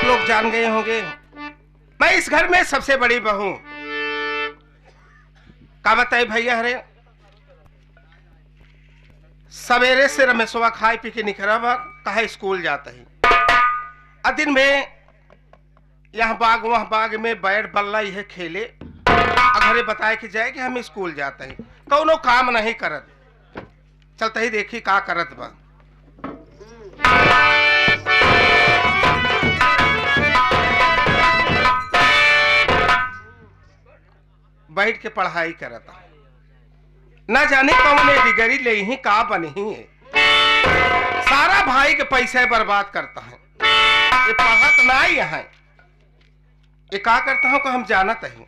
आप लोग जान गए होंगे, मैं इस घर में सबसे बड़ी बहू। का बताए भैया हरे, सवेरे से रमेशवा खाए पी के निकला बा, कहा स्कूल जाता है। दिन में यहाँ बाग वहाँ बाग में बैठ बल्ला यह खेले, घरे बताए कि जाए कि हम स्कूल जाते हैं। कौनो काम नहीं करत, चलते ही देखी का करत बा। बैठ के पढ़ाई करता, ना जाने कौन डिग्री ले ही का बनी है। सारा भाई के पैसे बर्बाद करता है, ये पढ़त ना ही है। ये का करता हूं कि हम जानत ही।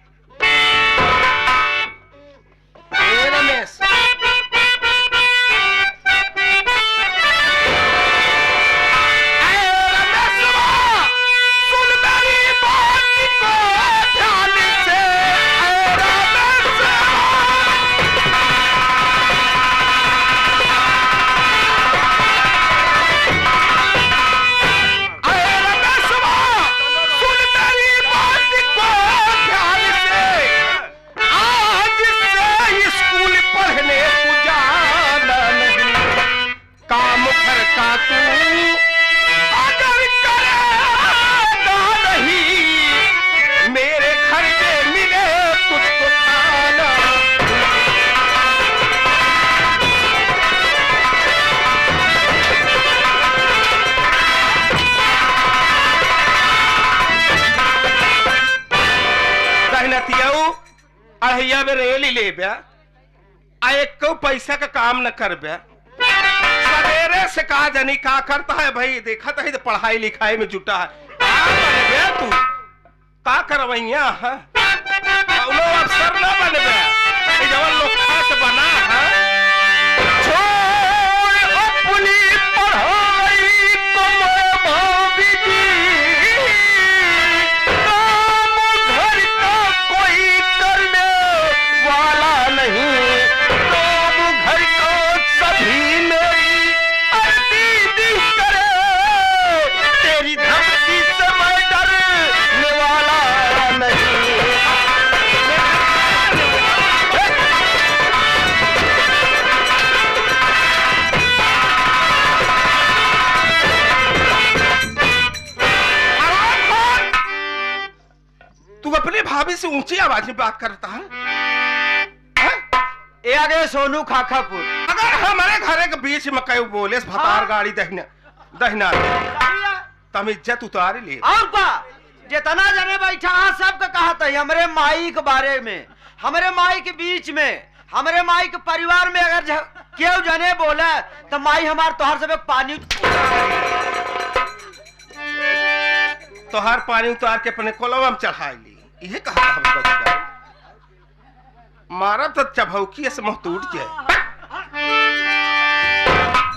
रमेश अढ़ैया में रेल ही ले ब्या, एक पैसा का काम न कर ब्या। सवेरे से का जानी का करता है भाई, देखा था तो पढ़ाई लिखाई में जुटा है। तू का करवैया है, अफसर न बन गया, जवन लोग खास बना है। छोड़ अपनी पढ़ाई भाभी से ऊंची आवाज में बात करता है। ये आ गए सोनू खाखापुर। अगर हमारे घरे के बीच में कई बोले भतार गाड़ी दहना दहना तम इज्जत उतार ले। और का जितना जने बैठा सबका कहत है हमरे माई के बारे में, हमरे माई के बीच में, हमरे माई के परिवार में अगर क्यों जने बोले तो माई हमार तोहर सब पानी तोहर पानी उतार के अपने कोलवा में चढ़ाई ली। ये कहा मारा तो चभौकी से मुंह टूट जाए।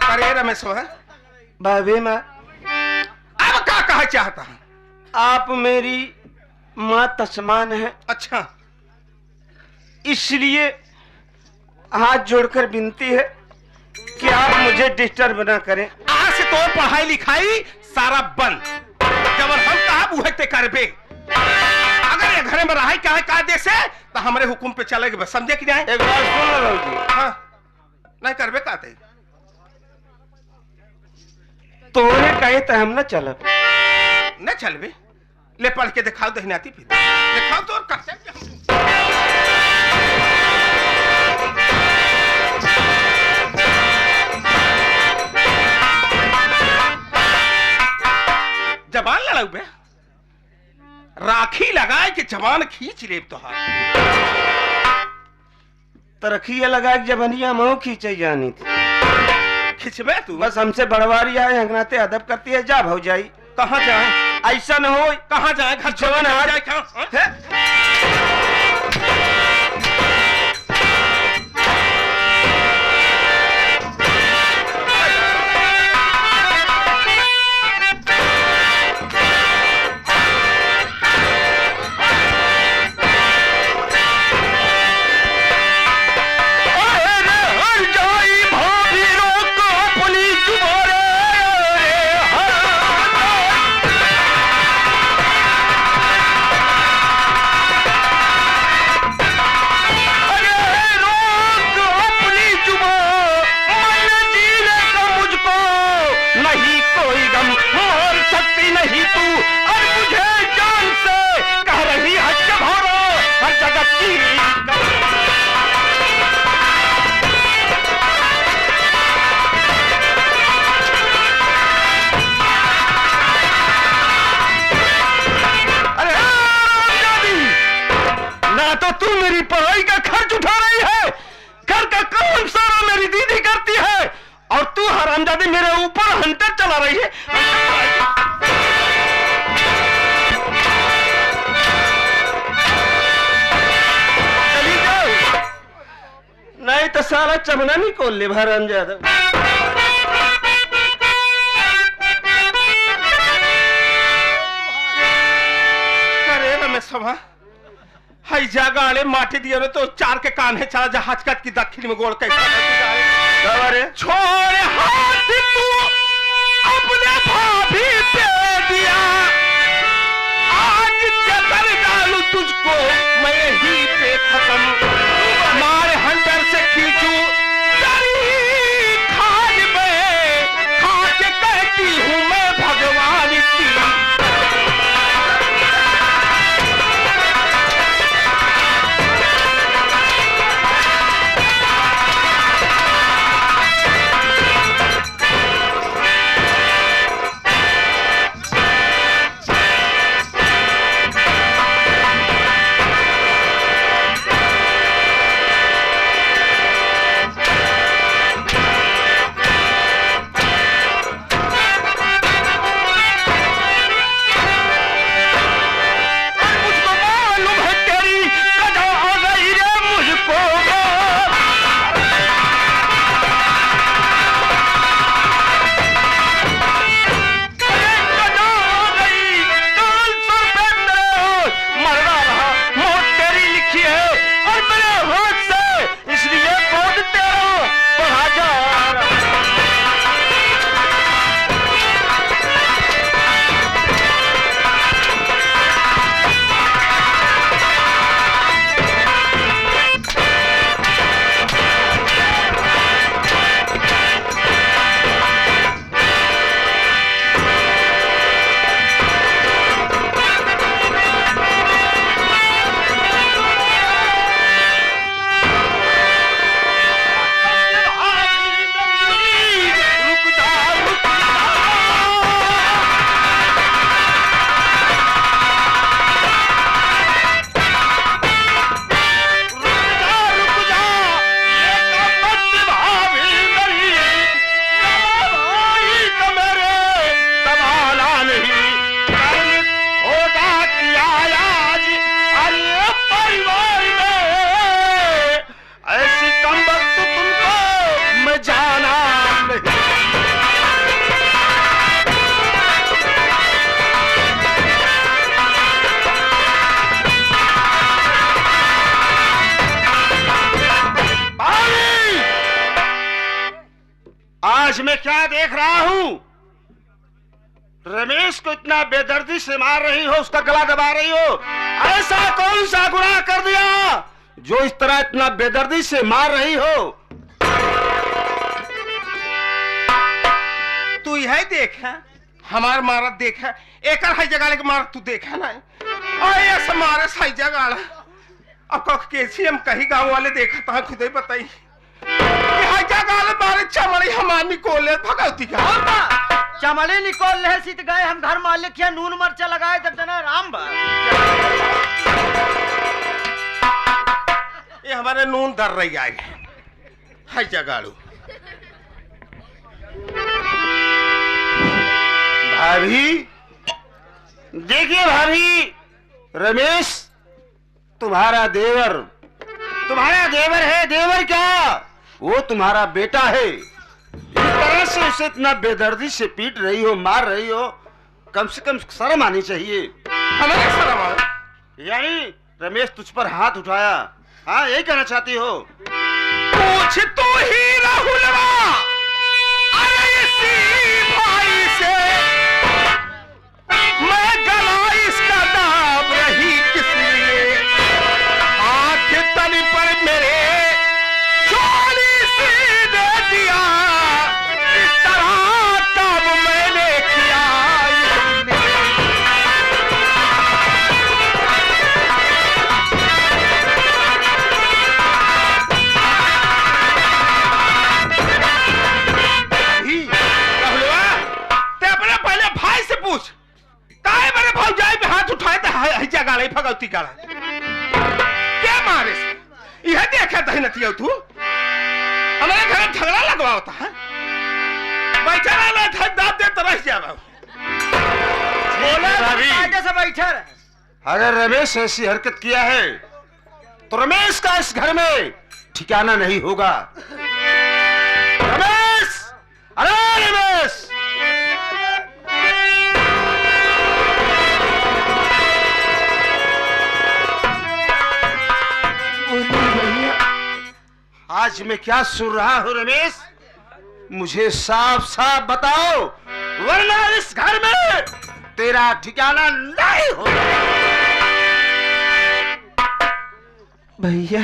अरे रमेश भाभी मैं अब क्या कहा चाहता है? आप मेरी माँ तस्मान है। अच्छा, इसलिए हाथ जोड़कर विनती है कि आप मुझे डिस्टर्ब ना करें। आज से तो पढ़ाई लिखाई सारा बंद, जब हम कहा बुहे ते करबे। अगर ये घर में रहा क्या है कायदे से तो हमारे हुकुम पे चलेगा, बस समझे कि नहीं? एक बार सुन लो जी। हाँ, नहीं करबे कहते तोरे कहे तो हम न चलब, न चलबे। ले पढ़ के दिखाओ दहनाती फिर दिखाओ तो और जबान लड़ाऊ बे, राखी लगाए कि जवान खींच ले तोहार। तरखिया लगा के जबनिया मऊ खींचे जानी थी। खिंचबे तू? बस हमसे बड़वारी आए हंगनाते अदब करती है। जा भौजाई। कहाँ जाए? ऐसा न हो। कहाँ जाए? घर जवान आ जाए। रही तू और मुझे जान से कह रही है कि भरो हर जगत की ना तो तू मेरी पढ़ाई का खर्च उठा रही है, घर का काम सारा मेरी दीदी करती है और तू हरामजादी मेरे ऊपर हंटर चला रही है। चली जाओ नहीं तो सारा चमना नहीं खोल ले हरामजादा। अरे रमेश सभा हाई जागा आले माटी दिया तो चार के कान है चला जा हचकत की दखिल में गोल कैसा छोड़ हाथ तू अपने भाभी पे दिया आज जबर डालू तुझको मैं यही पे खत्म मारे हंटर से खींचू तेरी खाज में खा के कहती हूँ मैं भगवान की। आज मैं क्या देख रहा हूं? रमेश को इतना बेदर्दी से मार रही हो, उसका गला दबा रही हो। ऐसा कौन सा गुनाह कर दिया जो इस तरह इतना बेदर्दी से मार रही हो? तू यही देख है हमार मारत देख है एक हई जगह के मारत तू देख है ना ऐसा मारे सही जगह अब कैसी हम कहीं गांव वाले देखा था खुद ही बताई मारे चमड़ी हमार निकोल भगवती का चमड़ी निकोल ले सीत गए हम घर मालिक किया नून मरचा लगाए तब जना राम बा ये हमारे नून दर रही आए हाय जगाड़ू भाभी देखिए भाभी रमेश तुम्हारा देवर है। देवर क्या वो तुम्हारा बेटा है। इस तरह से उसे इतना बेदर्दी से पीट रही हो मार रही हो कम से कम शर्म आनी चाहिए। हमें शर्म आए यानी रमेश तुझ पर हाथ उठाया हाँ यही कहना चाहती हो? पूछ तो ही राहुलवा अरे इसी भाई से मैं गला इसका दाब रही किस लिए हाथ तन पर मेरे चोली से दे दिया इस तरह तब मैंने किया पूछ काहे मेरे भौजाई पे हाथ उठाए तो हैजा गाड़ी भगवती गाड़ा क्या मारे से यह देखा दही नतिया तू हमारे घर में झगड़ा लगवा होता है बैठा रहा था दाब दे तरस जा बोला कायदे से बैठा रहे। अगर रमेश ऐसी हरकत किया है तो रमेश का इस घर में ठिकाना नहीं होगा। रमेश, अरे रमेश, आज मैं क्या सुन रहा हूं रमेश, मुझे साफ साफ बताओ वरना इस घर में तेरा ठिकाना नहीं होगा। भैया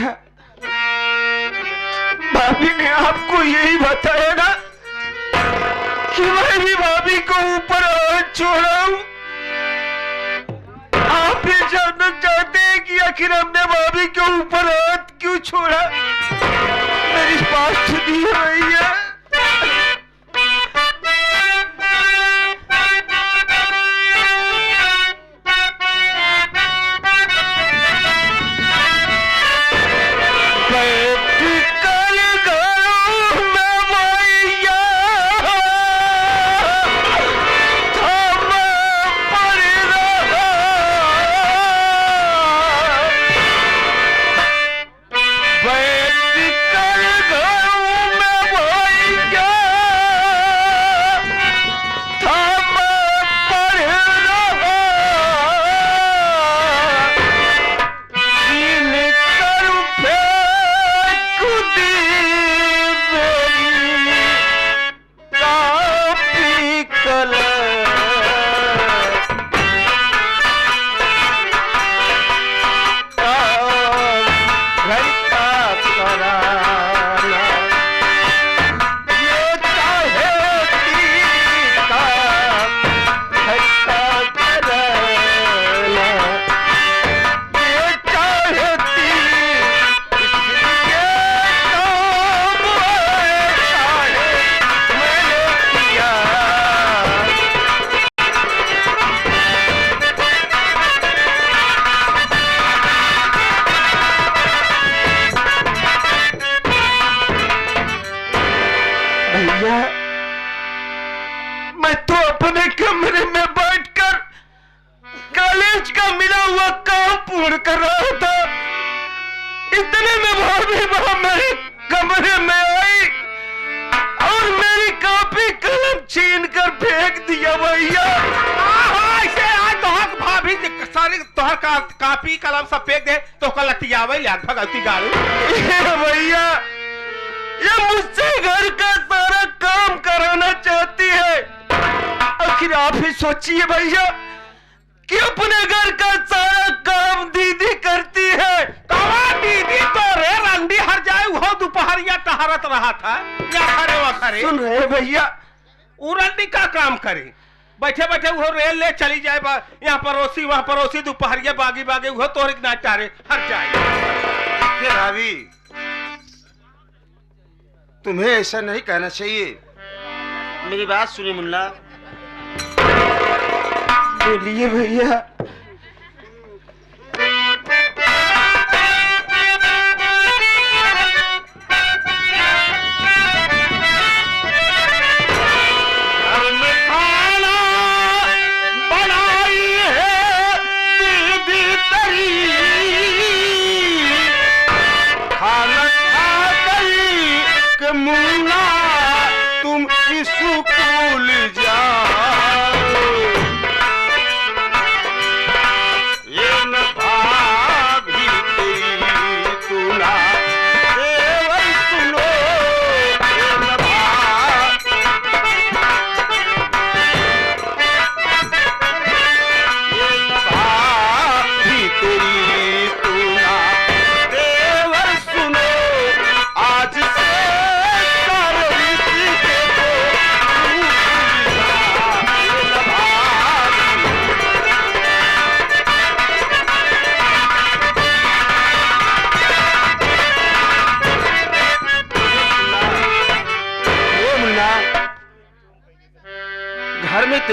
भाभी ने आपको यही बताया ना कि मैं भी भाभी को ऊपर हाथ छोड़ाऊं। आप ये जानना चाहते हैं कि आखिर हमने भाभी के ऊपर हाथ क्यों छोड़ा? मेरी बात सुनिए भैया। मैं तो अपने कमरे में बैठकर कॉलेज का मिला हुआ काम पूर्ण कर रहा था। इतने में भाभी वहां मेरे कमरे में आई और मेरी कॉपी कलम छीन कर फेंक दिया भैया। ऐसे आज तोहर भाभी सारी तोहर कॉपी कलम सब फेंक दे तो कलतियावे लाग भगवती गाड़ी। भैया ये मुझसे घर का सारा काम कराना चाहती है। आखिर आप ही सोचिए भैया कि अपने घर का सारा काम दीदी करती है। कहाँ दीदी तो रे रंडी हर जाए वो दोपहरिया टहरत रहा था या खरे वखरे। सुन रहे भैया वो रंडी का काम करे बैठे बैठे वो रेल ले चली जाए यहाँ पड़ोसी वहाँ पड़ोसी दोपहरिया बागी बागे वो तोहर ना टारे हर जाए। भाभी तुम्हें ऐसा नहीं कहना चाहिए। मेरी बात सुनिए मुन्ना। बोलिए भैया। मुन्ना तुम स्कूल जाओ।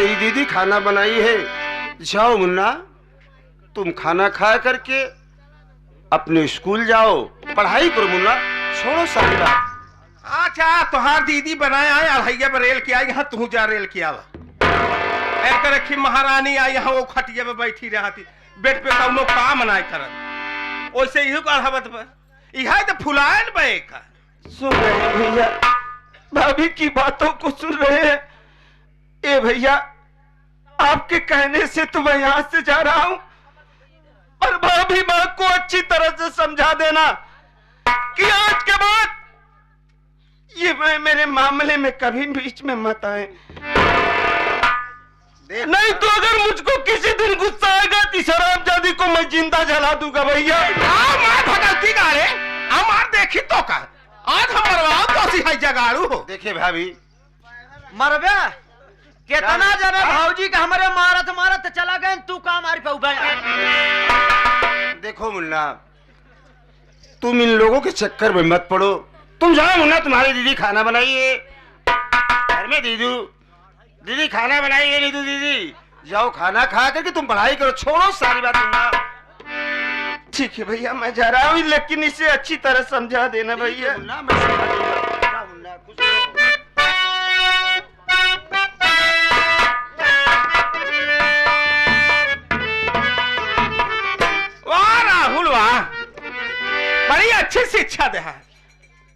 तेरी दीदी खाना बनाई है। जाओ मुन्ना, तुम खाना खा करके अपने स्कूल जाओ, पढ़ाई करो मुन्ना, छोड़ो सारी बात। अच्छा तुहार दीदी बनाया है अढ़ैया में रेल किया, यहाँ तू जा रेल किया कर रखी महारानी आई यहाँ वो खटिया में बैठी रहती, बेड पे कौनो काम नहीं करत, वैसे यही कहवत बा यह तो फुलायन बे का। सुन रहे हैं भैया, भाभी की बातों को सुन रहे हैं। ए भैया, आपके कहने से तो मैं यहाँ से जा रहा हूँ, और भाभी माँ को अच्छी तरह से समझा देना कि आज के बाद ये मेरे मामले में कभी बीच में मत आए, नहीं तो अगर मुझको किसी दिन गुस्सा आएगा तो शराबजादी को मैं जिंदा जला दूंगा भैया। मार भगवती गाड़े हमार देखी तो का आज हम मरवाओ तो सी है जगाड़ू हो। देखिए भाभी, मरबे कितना जने भाऊजी का हमारे मारत मारत चला गए, तू का मारी पे उबा। देखो मुन्ना, तुम इन लोगों के चक्कर में मत पड़ो, तुम जाओ मुन्ना, तुम्हारी दीदी खाना बनाई है घर में। दीदी खाना बनाई है, नीदू दीदी जाओ खाना खा करके तुम पढ़ाई करो, छोड़ो सारी बात मुन्ना। ठीक है भैया, मैं जा रहा हूँ, लेकिन इसे अच्छी तरह समझा देना भैया। मुन्ना मैं समझा दूंगा। जा मुन्ना, खुश रहो। वाह राहुल वाह, बड़ी अच्छी शिक्षा दे है।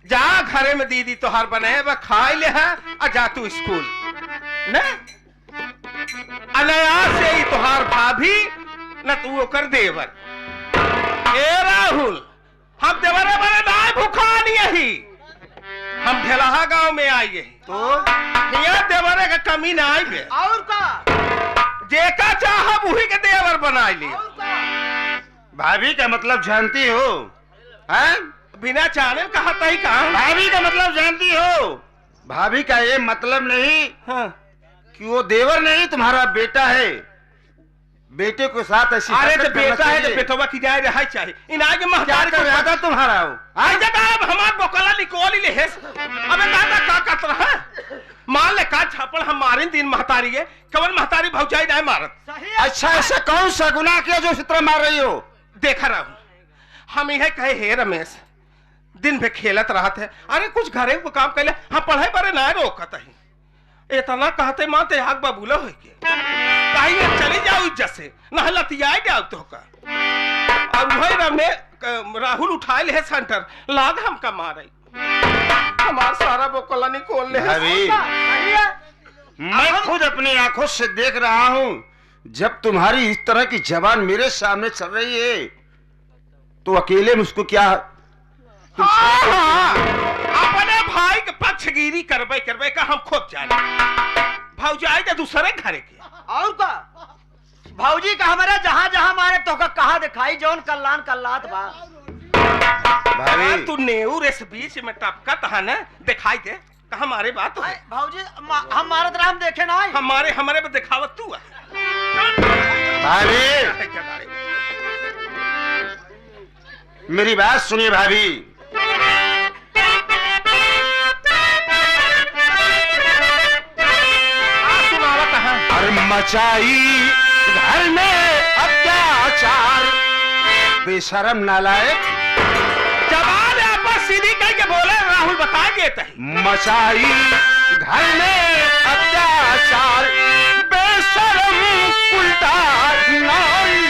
जा घरे में दीदी तोहार बने वह खाई ले है और जा तू स्कूल न अनया से ही तोहार भाभी न तू ओकर देवर। ए राहुल, हम देवरे बने ना भूखा नहीं यही, हम ढेलाहा गांव में आई तो यहाँ देवरे का कमी ना आई बे, और का जेका चाह वही के देवर बनाई ली। भाभी का मतलब जानती हो? हैं? बिना जाने कहता ही कहा। भाभी का मतलब जानती हो? भाभी का ये मतलब नहीं हाँ। कि वो देवर नहीं, तुम्हारा बेटा है। बेटे के साथ ऐसी अरे हरकत तो करना बेटा है तो चाहिए। बेटवा की जाए रहा चाहिए। इन आगे क्या महतारी कर रहा था तुम्हारा हो? आज जगह अब हमार बोकला निकोली ले हेस। अबे दादा का करत रहा? मान ले का छापड़ हम मारिन दिन महतारी के, कवन महतारी भौजाई नहीं मारत। अच्छा, ऐसा कौन सा गुनाह किया जो इस तरह मार रही हो? देखा रहूं, हम यह कहे हे रमेश दिन भर खेलत रहते है, अरे कुछ घरे को काम कर ले, हम पढ़ाई पर ना रोकत ही। इतना कहते माते आग बबूला हो के कहीं चली जाओ इज्जत से, न लतियाई जाओ तो का। और वही रमे राहुल उठाए ले सेंटर लाग हमका मारे, हमार सारा बोकला निकोल ले। भाभी, मैं खुद अपनी आंखों से देख रहा हूँ, जब तुम्हारी इस तरह की जबान मेरे सामने चल रही है तो अकेले में उसको क्या अपने भाई के पक्षगिरी करबे का हम खूब जाने। भौजाई तो दूसरे घरे के और का भाऊजी का हमारा जहाँ जहाँ मारे तो का कहा दिखाई जौन कल्लान कल्लात बा। भाभी? तू नेऊर इस बीच में टपकत है न, दिखाई दे का हमारे बात है। भाऊजी हम मारत रहा, हम देखे ना हमारे में दिखावत तू है। भाभी, मेरी बात सुनिए भाभी। और मचाई घर में अत्याचार, बेशरम नालायक, जवान आपस सीधी कह के बोले राहुल बता देता है। मचाई घर में अत्याचार, बेशरम उल्टा नाई।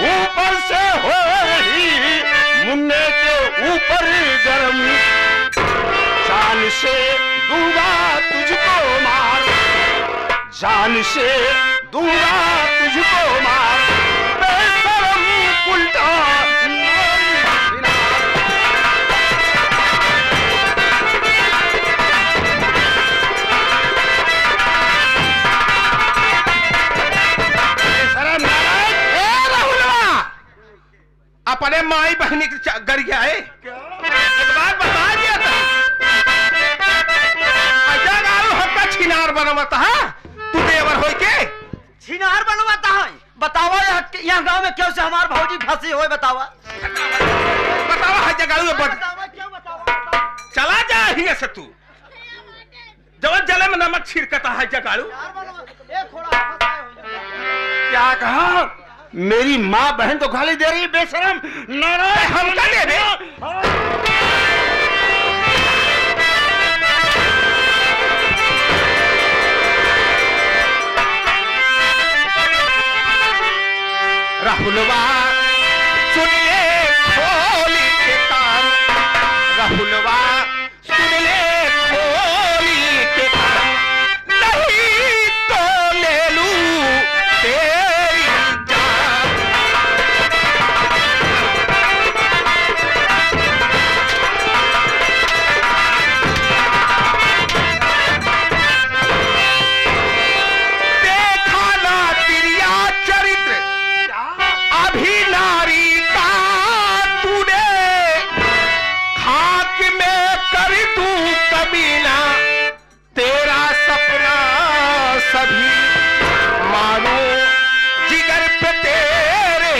ऊपर से हो रही मुन्ने के ऊपर गरम, जान से दूंगा तुझको मार, जान से दूंगा तुझको मार, बेशरम उल्टा। अपने माई बहनी के गरिया है, एक बात बता दिया था। बनवाता है तू देवर होई के छिनार बनवाता है बतावा यहाँ गांव में क्यों से हमार भौजी फंसी होए बतावा बतावा है जगाड़ू बट बतावा क्यों बतावा चला जा ही से तू जब जले में नमक छिड़कता है जगाड़ू क्या कहा? मेरी माँ बहन को गाली दे रही है बेशरम। नारायण हम क्या दे रहे? राहुलवा सुनिए खोली के कान, राहुलवा सुनिए खोली के कान, नहीं तो ले लूं तेरी जान। देखा ना तिरिया चरित्र अभी नारी का तूने, खाक में कर दूं कमीना तेरा सपना सभी, मानो जिगर पे तेरे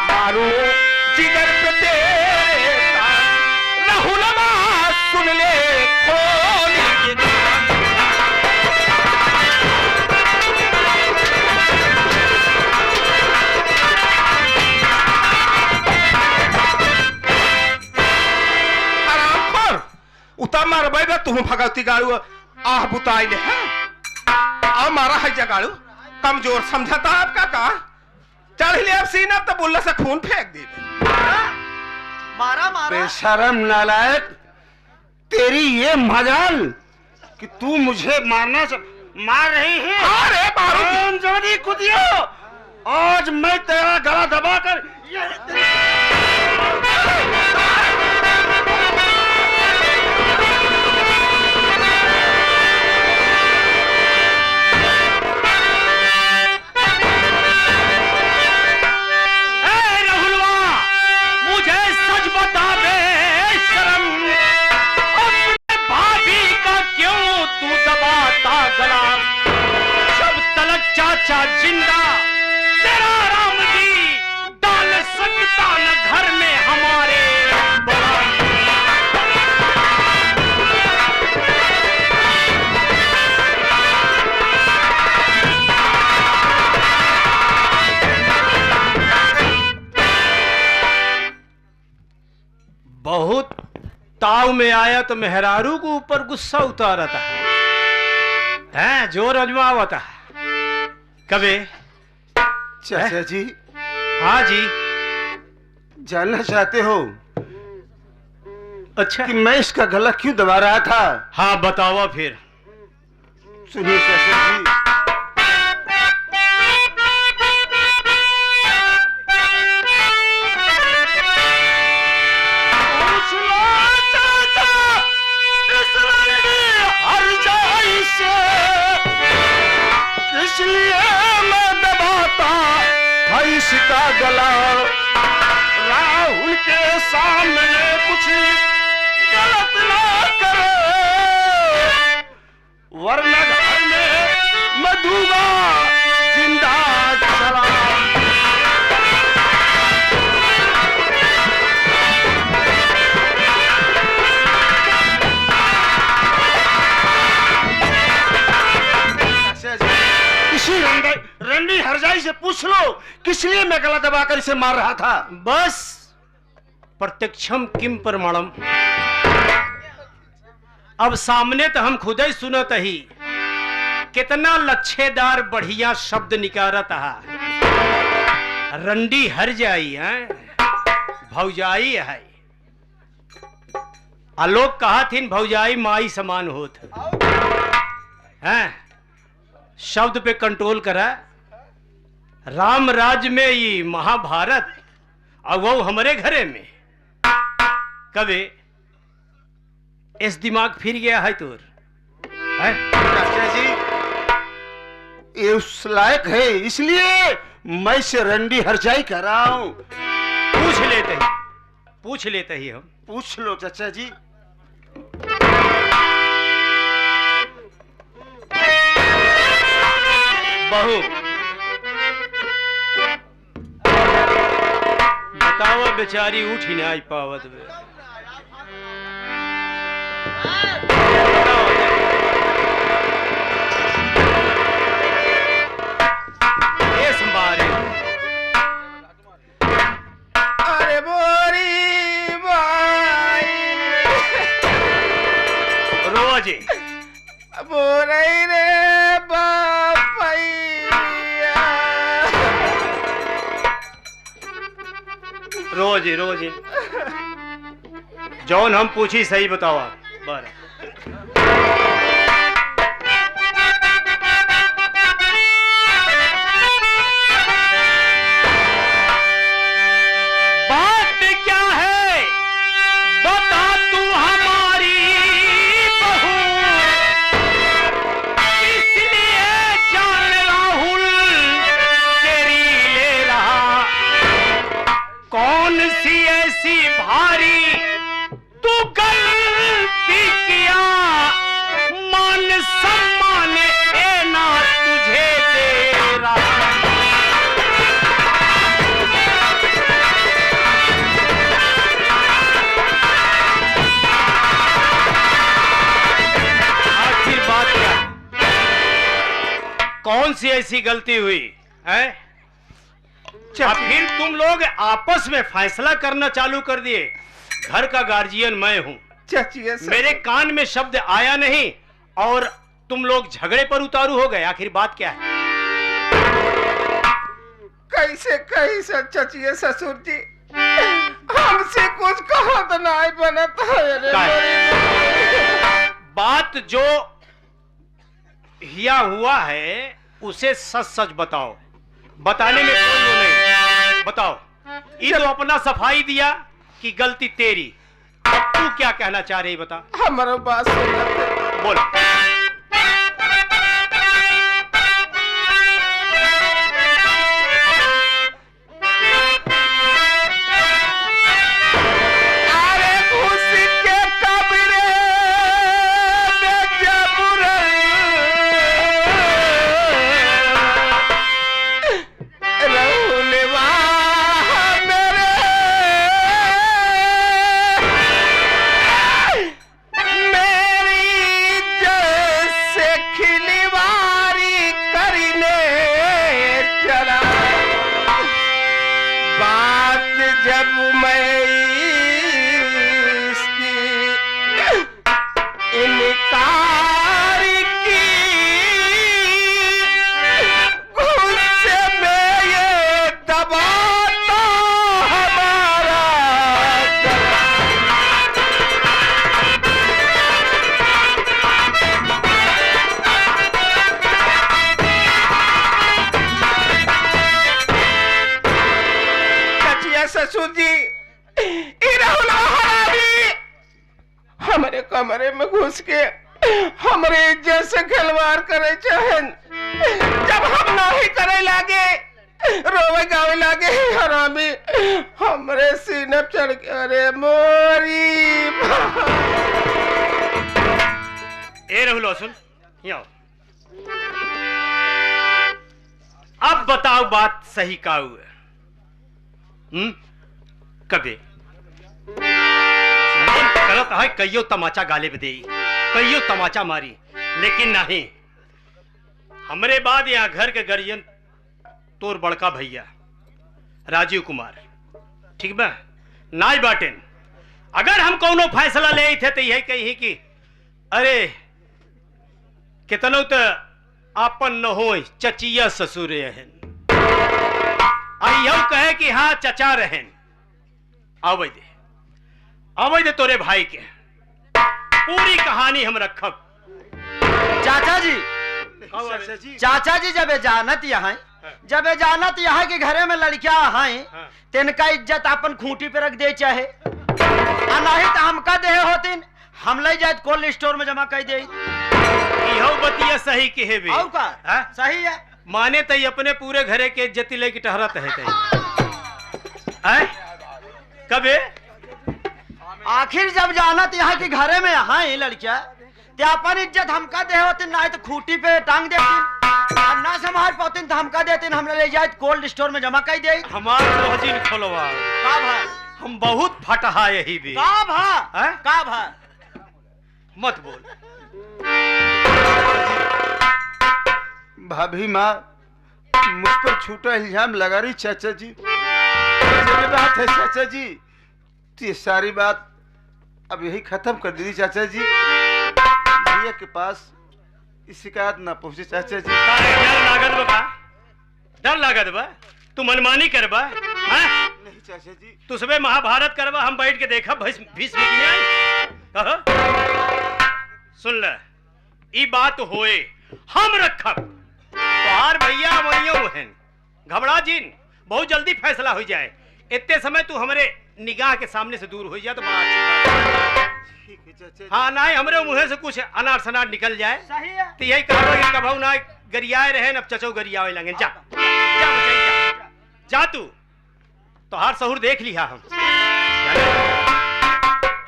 मारो जिगर पे तेरे तान। राहुलवा सुन ले खोली के कान। उता मारबै बे तुम भगवती गाड़ू आह बुताई ले है आ मारा है जगाड़ू कमजोर समझता आपका का चढ़ ले अब सीना तो बुल्ला से खून फेंक दे मारा मारा बेशरम नालायक, तेरी ये मजाल कि तू मुझे मारना मार रही है। अरे मारो जोड़ी कुदियो, आज मैं तेरा गला दबाकर चाचा जिंदा तेरा राम जी डाल सकता न घर में हमारे बहुत ताव में आया तो मेहरारू को ऊपर गुस्सा उतारा था है जोर अजमावता कबे चाचा जी हाँ जी जानना चाहते हो अच्छा कि मैं इसका गला क्यों दबा रहा था? हाँ बताओ फिर सुनिए चाचा जी, इसका गला राहुल के सामने कुछ गलत ना करे, वरना घर में मधुबा जिंदा चला। इसी रंडी हरजाई से पूछ लो किस लिए मैं गला दबाकर इसे मार रहा था। बस प्रत्यक्षम किम प्रमाणम, अब सामने तो हम खुद ही सुनत ही कितना लच्छेदार बढ़िया शब्द निकारत है। रंडी हर जाई है भौजाई है, आलोक कहा थी भौजाई माई समान होत है। शब्द पे कंट्रोल करा। राम राज्य में ये महाभारत और वो हमारे घरे में कबे इस दिमाग फिर गया है तोर है? चाचा जी ये उस लायक है इसलिए मैं से रंडी हरजाई कर रहा हूं। पूछ लेते हैं पूछ लेते ही हम। पूछ लो चाचा जी। बहू बताओ, बेचारी उठ ही नहीं पावत बे। ये संभारे। अरे बोरी भाई रोज बोरई रे बापैया। रोज रोज जौन हम पूछी सही बतावा। बर बात क्या है बता तू हमारी बहू, इसलिए जान राहुल तेरी ले रहा। कौन सी ऐसी भारी तू गलती किया, मान सम्मान ए ना तुझे दे रहा। आखिर बात क्या, कौन सी ऐसी गलती हुई है? अब फिर तुम लोग आपस में फैसला करना चालू कर दिए। घर का गार्जियन मैं हूं, चाचिया ससुर मेरे कान में शब्द आया नहीं और तुम लोग झगड़े पर उतारू हो गए। आखिर बात क्या है? कैसे कैसे चाचिया ससुर जी, हमसे कुछ कहा तो नहीं बनता है रे काय? बोरी। बात जो हिया हुआ है उसे सच सच बताओ, बताने में कोई वो नहीं। बताओ, ये तो अपना सफाई दिया कि गलती तेरी। अब तू क्या कहना चाह रही बता। हमारा बात सुनना। बोल। अरे घुस के कब्रे में जबुर रहुलवा मेरे, मेरी जैसे खिलवारी करने चला। बात जब मैं इसकी इनकार की, गुस्से में ये दबाता हमारा गला। चाचिया ससुर जी, ई राहुलवा हरामी हमारे कमरे में घुस के हमारे इज्जत से खिलवाड़ करे चाहन। जब हम नहीं करे लागे, रोवे गावे लागे, हरामी हमरे सीने पे चढ़ के अरे मोरी ए रहुलो सुन, यहाँ आओ। अब बताओ बात सही का हुआ। कभी गलत है, कईयो तमाचा गाले पे दे, कईयो तमाचा मारी, लेकिन नहीं। हमरे बाद यहाँ घर के गार्जियन तोर बड़का भैया राजीव कुमार, ठीक बा, नाई बाटेन। अगर हम कोनो फैसला ले थे तो यही कही कि अरे कितनो तो आपन न हो चचिया ससुर रहन, यू कहे कि हाँ चचा रहन। आवे दे तोरे भाई के पूरी कहानी हम रखब। चाचा जी, चाचा जी जब जानत यहाँ, जब जानत यहाँ के घरे में लड़कियां हैं, तिनका इज्जत अपन खूंटी पे रख दे चाहे, नहीं तो हमका दे होतिन, हम ले जाए कोल्ड स्टोर में जमा कर दे। इहो बतिया सही के है बे। और का सही है, माने तई अपने पूरे घरे के इज्जत लेके टहरत है तई। कबे आखिर जब जाना तो यहाँ के घरे में यहाँ ही लड़किया ते अपन इज्जत हमका दे होती ना तो खूटी पे टांग देती हम ना संभाल पाते तो हमका देते हमने ले जाए कोल्ड स्टोर में जमा कर दे हमार रोजिन खोलवा का भा हम बहुत फटहा यही भी का भा हैं? का भा मत बोल। भाभी माँ मुझ पर छूटा इल्जाम लगा रही चाचा जी। ये बात है चाचा जी, तो ये सारी बात अब यही खत्म कर दी चाचा जी। भैया के पास इस शिकायत ना पहुंचे चाचा जी। डर लागत बा, डर लागत बा, तू मनमानी करबा हैं? नहीं चाचा जी, तू सुबह महाभारत करबा, हम बैठ के देखा भीष्म सुन ले, ई बात होए हम रखब तोहार भैया अमरियो हैं, घबरा जिन, बहुत जल्दी फैसला हो जाए। इतने समय तू हमारे निगाह के सामने से दूर हो जाए तो बड़ा अच्छी बात है। ठीक है चाचा जी। हाँ ना हमारे मुँह से कुछ अनार शनार निकल जाए सही है तो यही कहबो कि कभू ना गरियाए रहे न चचो गरियावे लगे। जा जा बचाई जा, जा तू तो हार सहूर देख लिया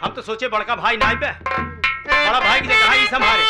हम तो सोचे बड़का भाई नाई पे, बड़ा भाई की जगह ही संभाले